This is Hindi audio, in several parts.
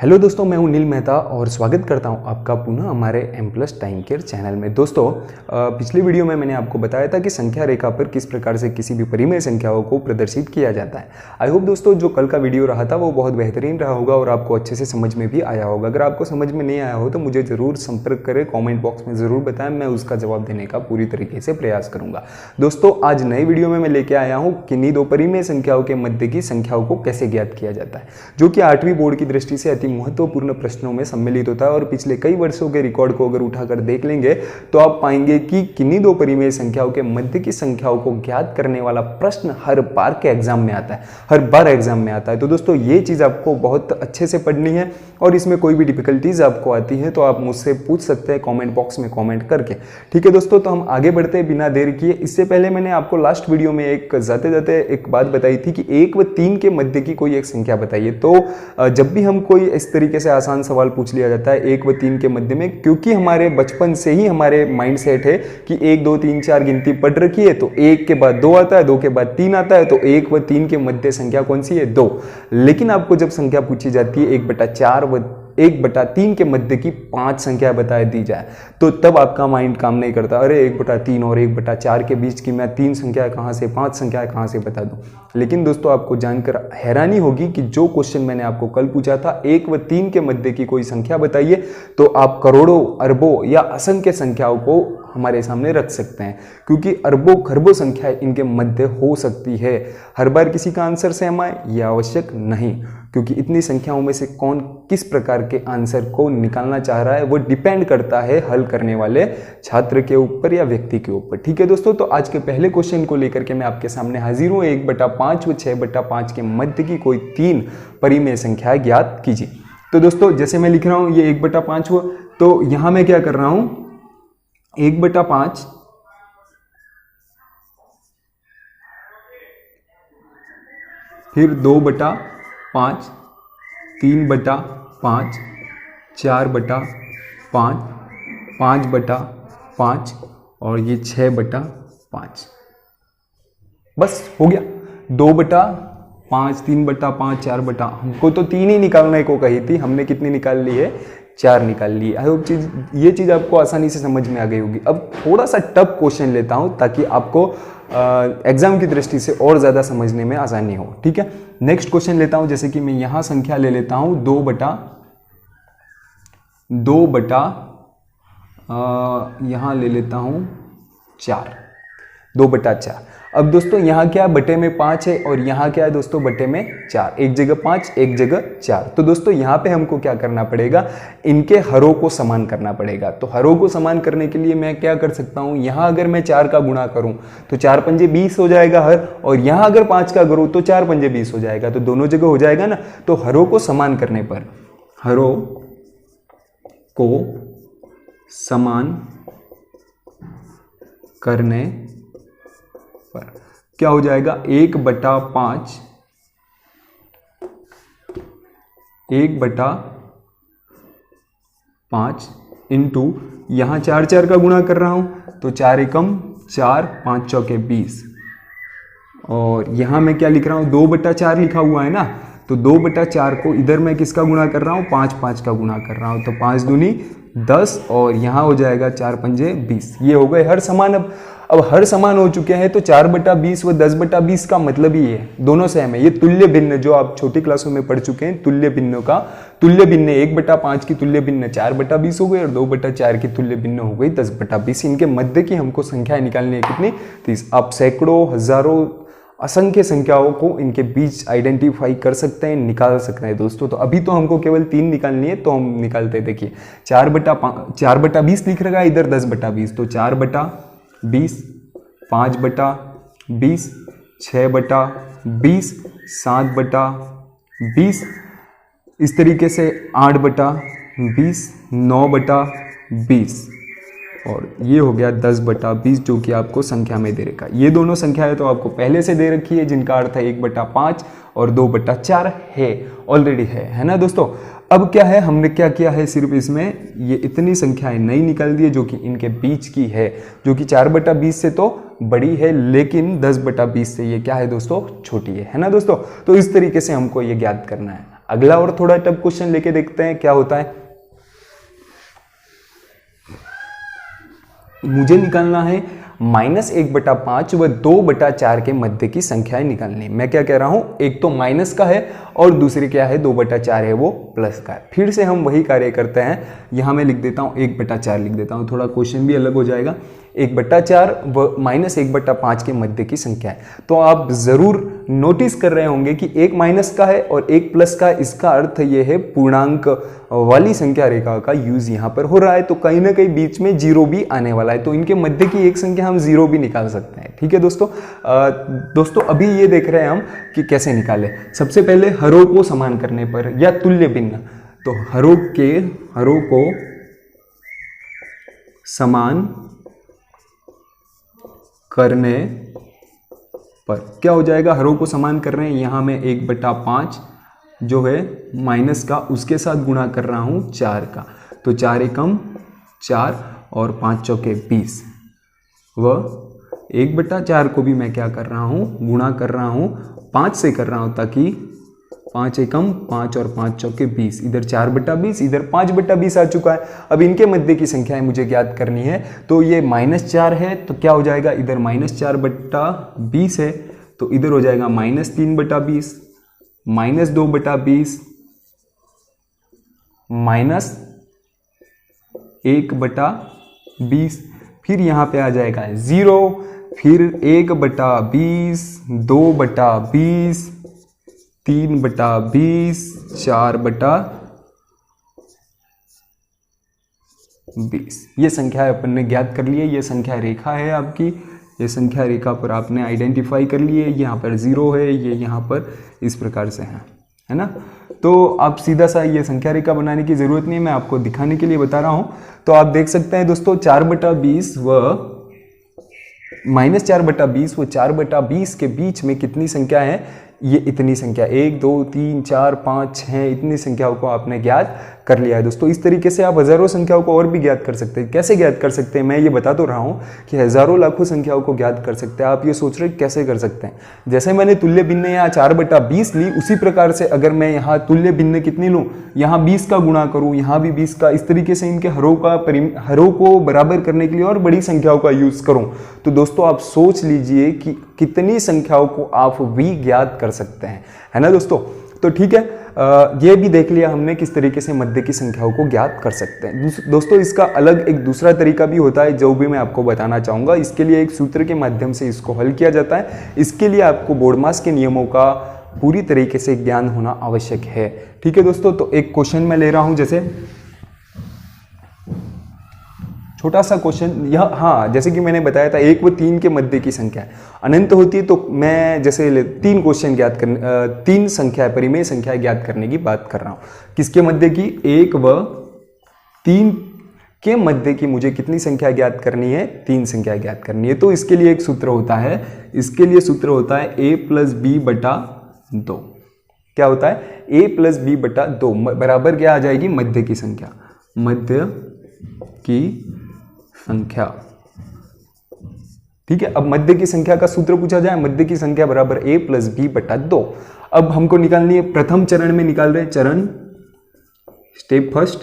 हेलो दोस्तों, मैं हूं नील मेहता और स्वागत करता हूं आपका पुनः हमारे M+ टाइम केयर चैनल में। दोस्तों, पिछली वीडियो में मैंने आपको बताया था कि संख्या रेखा पर किस प्रकार से किसी भी परिमेय संख्याओं को प्रदर्शित किया जाता है। आई होप दोस्तों जो कल का वीडियो रहा था वो बहुत बेहतरीन रहा होगा और आपको अच्छे से समझ में भी आया होगा। अगर आपको समझ में नहीं आया हो तो मुझे ज़रूर संपर्क करें, कॉमेंट बॉक्स में ज़रूर बताएं, मैं उसका जवाब देने का पूरी तरीके से प्रयास करूँगा। दोस्तों, आज नई वीडियो में मैं लेके आया हूँ किन्हीं दो परिमेय संख्याओं के मध्य की संख्याओं को कैसे ज्ञात किया जाता है, जो कि 8वीं बोर्ड की दृष्टि से अति महत्वपूर्ण प्रश्नों में सम्मिलित होता है। और पिछले कई वर्षों के रिकॉर्ड को अगर उठाकर देख लेंगे तो आप पाएंगे कि किन्हीं दो परिमेय संख्याओं के मध्य की संख्याओं को ज्ञात करने वाला प्रश्न हर बार के एग्जाम में आता है, हर बार एग्जाम में आता है। तो दोस्तों, ये चीज आपको बहुत अच्छे से पढ़नी है और इसमें कोई भी डिफिकल्टीज आपको आती है तो आप मुझसे पूछ सकते हैं कॉमेंट बॉक्स में कॉमेंट करके। ठीक है दोस्तों, तो हम आगे बढ़ते हैं बिना देर किए। इससे पहले मैंने आपको लास्ट वीडियो में एक जाते जाते एक बात बताई थी कि 1 व 3 के मध्य की कोई एक संख्या बताइए। तो जब भी हम कोई इस तरीके से आसान सवाल पूछ लिया जाता है 1 व 3 के मध्य में, क्योंकि हमारे बचपन से ही हमारे माइंड सेट है कि 1 2 3 4 गिनती पढ़ रखी है, तो 1 के बाद 2 आता है, 2 के बाद 3 आता है, तो 1 व 3 के मध्य संख्या कौन सी है? 2। लेकिन आपको जब संख्या पूछी जाती है 1/4 व 1/3 के मध्य की 5 संख्या बता दी जाए तो तब आपका माइंड काम नहीं करता। अरे 1/3 और 1/4 के बीच की मैं 3 संख्या कहां से, 5 संख्या कहां से बता दूं। लेकिन दोस्तों, आपको जानकर हैरानी होगी कि जो क्वेश्चन मैंने आपको कल पूछा था 1 व 3 के मध्य की कोई संख्या बताइए, तो आप करोड़ों, अरबों या असंख्य संख्याओं को हमारे सामने रख सकते हैं, क्योंकि अरबों खरबों संख्या इनके मध्य हो सकती है। हर बार किसी का आंसर सेम आए यह आवश्यक नहीं, क्योंकि इतनी संख्याओं में से कौन किस प्रकार के आंसर को निकालना चाह रहा है वो डिपेंड करता है हल करने वाले छात्र के ऊपर या व्यक्ति के ऊपर। ठीक है दोस्तों, तो आज के पहले क्वेश्चन को लेकर के मैं आपके सामने हाजिर हूं। 1/5 व 6/5 के मध्य की कोई 3 परिमेय संख्या ज्ञात कीजिए। तो दोस्तों, जैसे मैं लिख रहा हूं ये 1/5 हुआ, तो यहां मैं क्या कर रहा हूं, 1/5 फिर 2/5, 3/5, 4/5, 5/5 और ये 6/5। बस हो गया। 2/5, 3/5, 4 हमको तो 3 ही निकालने को कही थी, हमने कितनी निकाल ली है? 4 निकाल ली। आई होप ये चीज़ आपको आसानी से समझ में आ गई होगी। अब थोड़ा सा टफ क्वेश्चन लेता हूं ताकि आपको एग्जाम की दृष्टि से और ज़्यादा समझने में आसानी हो। ठीक है, नेक्स्ट क्वेश्चन लेता हूं। जैसे कि मैं यहां संख्या ले लेता हूं 2 यहां ले लेता हूं 4, 2/4। अब दोस्तों यहाँ क्या बटे में 5 है और यहाँ क्या है दोस्तों बटे में 4, एक जगह 5 एक जगह 4। तो दोस्तों यहाँ पे हमको क्या करना पड़ेगा, इनके हरों को समान करना पड़ेगा। तो हरों को समान करने के लिए मैं क्या कर सकता हूँ, यहाँ अगर मैं 4 का गुणा करूँ तो 4 पंजे 20 हो जाएगा हर, और यहाँ अगर 5 का करूँ तो 4 पंजे 20 हो जाएगा, तो दोनों जगह हो जाएगा ना। तो हरों को समान करने पर, हरों को समान करने पर क्या हो जाएगा, 1/5 इंटू यहां 4 का गुणा कर रहा हूं तो 4 एकम 4, 5 चौके 20, और यहां मैं क्या लिख रहा हूं 2/4 लिखा हुआ है ना, तो 2/4 को इधर मैं किसका गुणा कर रहा हूं, 5 का गुणा कर रहा हूं, तो 5 दूनी 10 और यहां हो जाएगा 4 पंजे 20। ये हो गए हर समान। अब हर समान हो चुके हैं तो 4/20 व 10/20 का मतलब ही है दोनों सेम है। ये तुल्य भिन्न जो आप छोटी क्लासों में पढ़ चुके हैं, तुल्य भिन्नों का तुल्य भिन्न 1/5 की तुल्य भिन्न 4/20 हो गई और 2/4 की तुल्य भिन्न हो गई 10/20। इनके मध्य की हमको संख्याएं निकालनी है कितनी, 30। आप सैकड़ों, हजारों, असंख्य संख्याओं को इनके बीच आइडेंटिफाई कर सकते हैं, निकाल सकते हैं दोस्तों। तो अभी तो हमको केवल 3 निकालनी है, तो हम निकालते हैं। देखिए 4/20 लिख रखा है इधर 10/20, तो 4/20, 5/20, 6/20, 7/20, इस तरीके से 8/20, 9/20 और ये हो गया 10/20, जो कि आपको संख्या में दे रखा है। ये दोनों संख्याएं तो आपको पहले से दे रखी है, जिनका अर्थ है 1/5 और 2/4 है, ऑलरेडी है ना दोस्तों। अब क्या है, हमने क्या किया है, सिर्फ इसमें ये इतनी संख्याएं नहीं निकाल दी है जो कि इनके बीच की है, जो कि 4/20 से तो बड़ी है, लेकिन 10/20 से ये क्या है दोस्तों, छोटी है ना दोस्तों। तो इस तरीके से हमको ये ज्ञात करना है। अगला और थोड़ा टफ क्वेश्चन लेके देखते हैं क्या होता है। मुझे निकालना है -1/5 व 2/4 के मध्य की संख्याएं निकालनी। मैं क्या कह रहा हूं, एक तो माइनस का है और दूसरी क्या है 2/4 है, वो प्लस का है। फिर से हम वही कार्य करते हैं, यहां मैं लिख देता हूं 1/4 लिख देता हूं, थोड़ा क्वेश्चन भी अलग हो जाएगा। 1/4 व -1/5 के मध्य की संख्या है। तो आप जरूर नोटिस कर रहे होंगे कि एक माइनस का है और एक प्लस का है, इसका अर्थ ये है पूर्णांक वाली संख्या रेखा का यूज यहां पर हो रहा है, तो कहीं ना कहीं बीच में जीरो भी आने वाला है, तो इनके मध्य की एक संख्या हम जीरो भी निकाल सकते हैं। ठीक है दोस्तों। दोस्तों अभी ये देख रहे हैं हम कि कैसे निकाले। सबसे पहले हरों को समान करने पर या तुल्य भिन्न, तो हरों को समान करने पर क्या हो जाएगा, हरों को समान कर रहे हैं, यहां मैं 1/5 जो है माइनस का उसके साथ गुणा कर रहा हूं 4 का, तो 4 एकम 4 और 5 चौके 20 व 1/4 को भी मैं क्या कर रहा हूं, गुणा कर रहा हूं 5 से कर रहा हूं, ताकि 5 एकम 5 और 5 चौके 20, इधर 4/20 इधर 5/20 आ चुका है। अब इनके मध्य की संख्याएं मुझे ज्ञात करनी है, तो ये -4 है तो क्या हो जाएगा, इधर -4/20 है तो इधर हो जाएगा -3/20, -2/20, -1/20, फिर यहां पे आ जाएगा 0, फिर 1/20, 2/20, 3/20, 4/20। ये संख्या अपन ने ज्ञात कर ली है, ये संख्या रेखा है आपकी, ये संख्या रेखा पर आपने आइडेंटिफाई कर लिए, यहाँ पर 0 है, ये यहाँ पर इस प्रकार से है ना। तो आप सीधा सा ये संख्या रेखा बनाने की जरूरत नहीं है, मैं आपको दिखाने के लिए बता रहा हूं। तो आप देख सकते हैं दोस्तों 4/20 व -4/20 व 4/20 के बीच में कितनी संख्या है, ये इतनी संख्या 1 2 3 4 5 6 इतनी संख्याओं को आपने ज्ञात कर लिया है दोस्तों। इस तरीके से आप हजारों संख्याओं को और भी ज्ञात कर सकते हैं। कैसे ज्ञात कर सकते हैं, मैं ये बता तो रहा हूं कि हजारों लाखों संख्याओं को ज्ञात कर सकते हैं। आप ये सोच रहे कैसे कर सकते हैं, जैसे मैंने तुल्य भिन्न यहाँ 4/20 ली, उसी प्रकार से अगर मैं यहाँ तुल्य भिन्न कितनी लूँ, यहाँ 20 का गुणा करूँ, यहाँ भी 20 का, इस तरीके से इनके हरों को बराबर करने के लिए और बड़ी संख्याओं का यूज करूँ, तो दोस्तों आप सोच लीजिए कि कितनी संख्याओं को आप भी ज्ञात कर सकते हैं, है ना दोस्तों। तो ठीक है, ये भी देख लिया हमने किस तरीके से मध्य की संख्याओं को ज्ञात कर सकते हैं। दोस्तों इसका अलग एक दूसरा तरीका भी होता है जो भी मैं आपको बताना चाहूँगा। इसके लिए एक सूत्र के माध्यम से इसको हल किया जाता है। इसके लिए आपको बोर्डमास के नियमों का पूरी तरीके से ज्ञान होना आवश्यक है। ठीक है दोस्तों, तो एक क्वेश्चन मैं ले रहा हूँ, जैसे छोटा सा क्वेश्चन यह, हाँ जैसे कि मैंने बताया था 1 व 3 के मध्य की संख्या अनंत होती है, तो मैं जैसे 3 क्वेश्चन ज्ञात करने 3 संख्या परिमेय संख्या ज्ञात करने की बात कर रहा हूँ। किसके मध्य की, 1 व 3 के मध्य की मुझे कितनी संख्या ज्ञात करनी है, 3 संख्या ज्ञात करनी है। तो इसके लिए एक सूत्र होता है, इसके लिए सूत्र होता है a + b/2। क्या होता है, a + b/2 बराबर क्या आ जाएगी, मध्य की संख्या, मध्य की संख्या। ठीक है, अब मध्य की संख्या का सूत्र पूछा जाए, मध्य की संख्या बराबर a + b/2। अब हमको निकालनी है, प्रथम चरण में निकाल रहे हैं, चरण स्टेप फर्स्ट।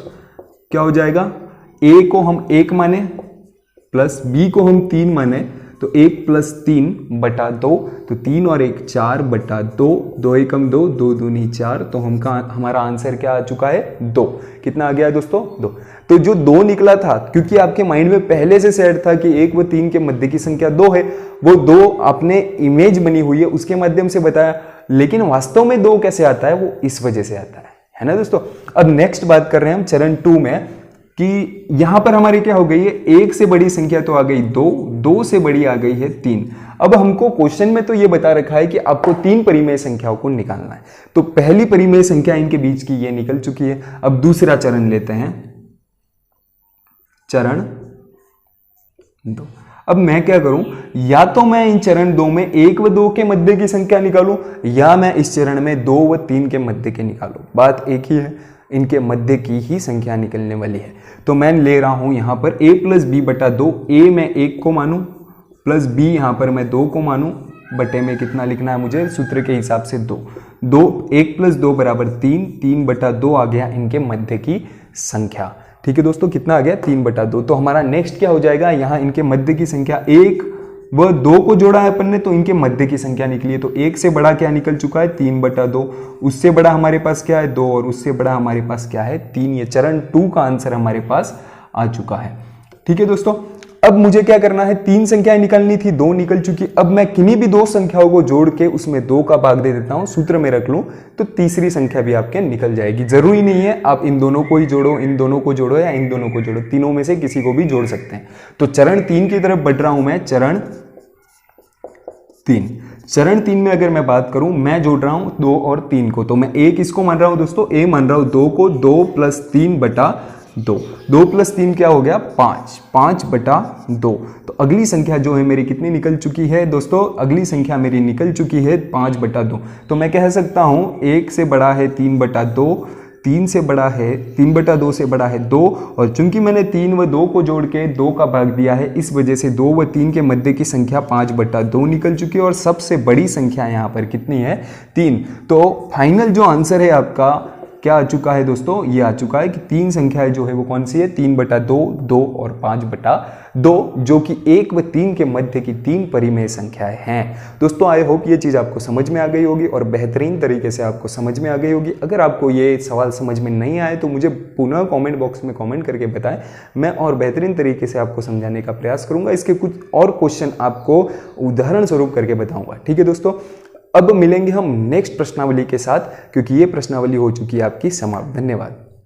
क्या हो जाएगा, a को हम 1 माने प्लस b को हम 3 माने, तो 1 + 3/2, तो 3 और 1 4/2, 2 एकम 2, 2 दूनी 4, तो हमारा आंसर क्या आ चुका है, 2। कितना आ गया है दोस्तों, 2। तो जो 2 निकला था, क्योंकि आपके माइंड में पहले से सेट था कि 1 व 3 के मध्य की संख्या 2 है, वो 2 आपने इमेज बनी हुई है उसके माध्यम से बताया, लेकिन वास्तव में 2 कैसे आता है, वो इस वजह से आता है ना दोस्तों। अब नेक्स्ट बात कर रहे हैं हम चरण 2 में, कि यहां पर हमारी क्या हो गई है, 1 से बड़ी संख्या तो आ गई 2, 2 से बड़ी आ गई है 3। अब हमको क्वेश्चन में तो ये बता रखा है कि आपको 3 परिमेय संख्याओं को निकालना है, तो पहली परिमेय संख्या इनके बीच की ये निकल चुकी है। अब दूसरा चरण लेते हैं, चरण 2। अब मैं क्या करूं, या तो मैं इन चरण 2 में 1 व 2 के मध्य की संख्या निकालूं, या मैं इस चरण में 2 व 3 के मध्य के निकालूं। बात एक ही है, इनके मध्य की ही संख्या निकलने वाली है। तो मैं ले रहा हूं यहां पर a + b/2, a में 1 को मानूं प्लस b यहां पर मैं 2 को मानूं, बटे में कितना लिखना है मुझे, सूत्र के हिसाब से 2। दो, 1 + 2 = 3, 3/2 आ गया इनके मध्य की संख्या। ठीक है दोस्तों, कितना आ गया 3/2। तो हमारा नेक्स्ट क्या हो जाएगा, यहाँ इनके मध्य की संख्या 1 व 2 को जोड़ा है अपन ने, तो इनके मध्य की संख्या निकली है। तो 1 से बड़ा क्या निकल चुका है 3/2, उससे बड़ा हमारे पास क्या है 2, और उससे बड़ा हमारे पास क्या है 3। ये चरण 2 का आंसर हमारे पास आ चुका है। ठीक है दोस्तों, अब मुझे क्या करना है, 3 संख्याएं निकलनी थी, 2 निकल चुकी। अब मैं किन्हीं भी 2 संख्याओं को जोड़ के उसमें 2 का भाग दे देता हूं, सूत्र में रख लूं, तो तीसरी संख्या भी आपके निकल जाएगी। जरूरी नहीं है आप इन दोनों को ही जोड़ो, इन दोनों को जोड़ो या इन दोनों को जोड़ो, तीनों में से किसी को भी जोड़ सकते हैं। तो चरण 3 की तरफ बढ़ रहा हूं मैं। चरण 3 में अगर मैं बात करूं, मैं जोड़ रहा हूं 2 और 3 को। तो मैं ए किसको मान रहा हूं दोस्तों, ए मान रहा हूं 2 को। 2 + 3/2, 2 + 3 क्या हो गया 5, 5/2। तो अगली संख्या जो है मेरी कितनी निकल चुकी है दोस्तों, अगली संख्या मेरी निकल चुकी है 5/2। तो मैं कह सकता हूं 1 से बड़ा है 3/2, 3 से बड़ा है 3/2 से बड़ा है 2, और चूंकि मैंने 3 व 2 को जोड़ के 2 का भाग दिया है, इस वजह से 2 व 3 के मध्य की संख्या 5/2 निकल चुकी है, और सबसे बड़ी संख्या यहाँ पर कितनी है 3। तो फाइनल जो आंसर है आपका क्या आ चुका है दोस्तों, ये आ चुका है कि 3 संख्याएं जो है वो कौन सी है 3/2, 2 और 5/2, जो कि 1 व 3 के मध्य की 3 परिमेय संख्याएं हैं। दोस्तों आई होप ये चीज़ आपको समझ में आ गई होगी और बेहतरीन तरीके से आपको समझ में आ गई होगी। अगर आपको ये सवाल समझ में नहीं आए तो मुझे पुनः कॉमेंट बॉक्स में कॉमेंट करके बताएं, मैं और बेहतरीन तरीके से आपको समझाने का प्रयास करूंगा। इसके कुछ और क्वेश्चन आपको उदाहरण स्वरूप करके बताऊंगा। ठीक है दोस्तों, अब मिलेंगे हम नेक्स्ट प्रश्नावली के साथ, क्योंकि ये प्रश्नावली हो चुकी है आपकी समाप्त। धन्यवाद।